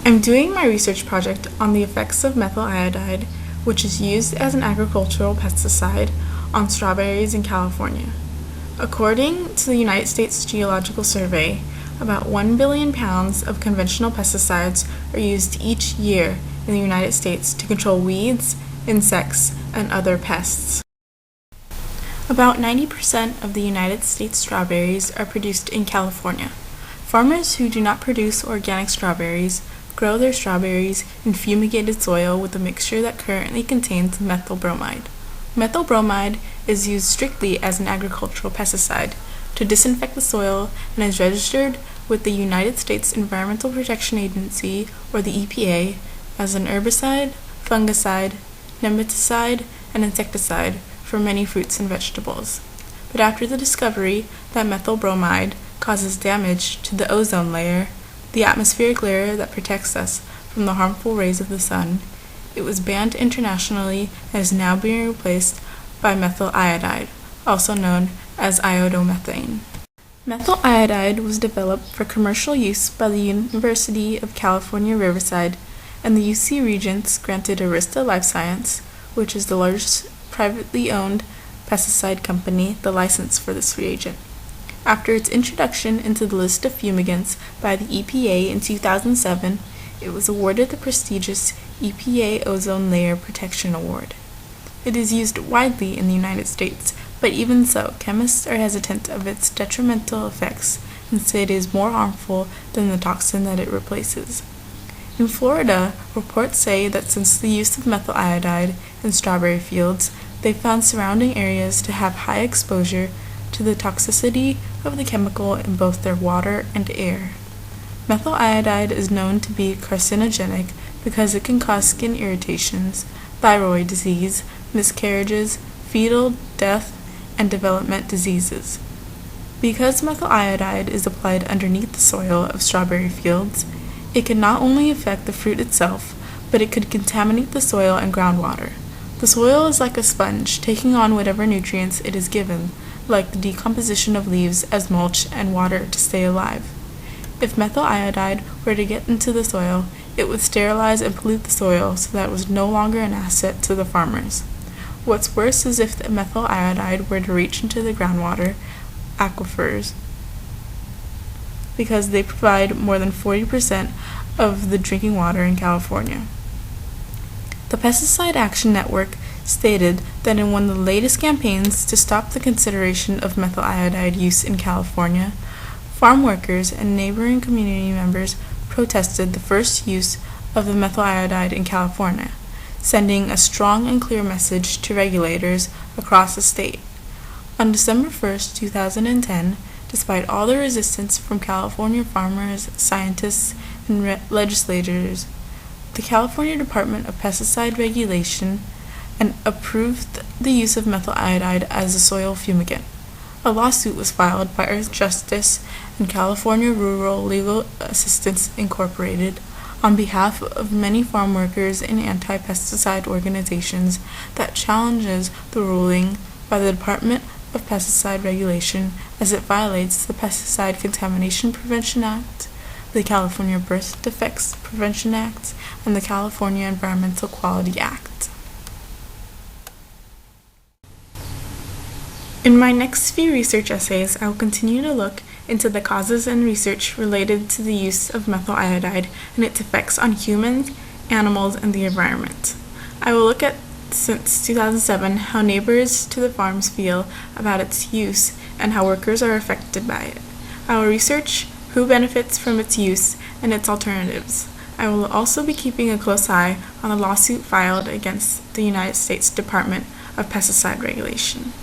I'm doing my research project on the effects of methyl iodide, which is used as an agricultural pesticide, on strawberries in California. According to the United States Geological Survey, about 1 billion pounds of conventional pesticides are used each year in the United States to control weeds, insects, and other pests. About 90% of the United States strawberries are produced in California. Farmers who do not produce organic strawberries grow their strawberries in fumigated soil with a mixture that currently contains methyl bromide. Methyl bromide is used strictly as an agricultural pesticide to disinfect the soil and is registered with the United States Environmental Protection Agency, or the EPA, as an herbicide, fungicide, nematicide, and insecticide for many fruits and vegetables. But after the discovery that methyl bromide causes damage to the ozone layer, the atmospheric layer that protects us from the harmful rays of the sun, it was banned internationally and is now being replaced by methyl iodide, also known as iodomethane. Methyl iodide was developed for commercial use by the University of California, Riverside, and the UC Regents granted Arista Life Science, which is the largest privately owned pesticide company, the license for this reagent. After its introduction into the list of fumigants by the EPA in 2007, it was awarded the prestigious EPA Ozone Layer Protection Award. It is used widely in the United States, but even so, chemists are hesitant of its detrimental effects and say it is more harmful than the toxin that it replaces. In Florida, reports say that since the use of methyl iodide in strawberry fields, they found surrounding areas to have high exposure to the toxicity of the chemical in both their water and air. Methyl iodide is known to be carcinogenic because it can cause skin irritations, thyroid disease, miscarriages, fetal death, and development diseases. Because methyl iodide is applied underneath the soil of strawberry fields, it can not only affect the fruit itself, but it could contaminate the soil and groundwater. The soil is like a sponge, taking on whatever nutrients it is given, like the decomposition of leaves as mulch and water to stay alive. If methyl iodide were to get into the soil, it would sterilize and pollute the soil so that it was no longer an asset to the farmers. What's worse is if the methyl iodide were to reach into the groundwater aquifers, because they provide more than 40% of the drinking water in California. The Pesticide Action Network stated that in one of the latest campaigns to stop the consideration of methyl iodide use in California, farm workers and neighboring community members protested the first use of the methyl iodide in California, sending a strong and clear message to regulators across the state. On December 1, 2010, despite all the resistance from California farmers, scientists, and legislators, the California Department of Pesticide Regulation approved the use of methyl iodide as a soil fumigant. A lawsuit was filed by Earth Justice and California Rural Legal Assistance Incorporated on behalf of many farm workers and anti-pesticide organizations that challenges the ruling by the Department of Pesticide Regulation as it violates the Pesticide Contamination Prevention Act, the California Birth Defects Prevention Act, and the California Environmental Quality Act. In my next few research essays, I will continue to look into the causes and research related to the use of methyl iodide and its effects on humans, animals, and the environment. I will look at, since 2007, how neighbors to the farms feel about its use and how workers are affected by it. I will research who benefits from its use and its alternatives. I will also be keeping a close eye on a lawsuit filed against the United States Department of Pesticide Regulation.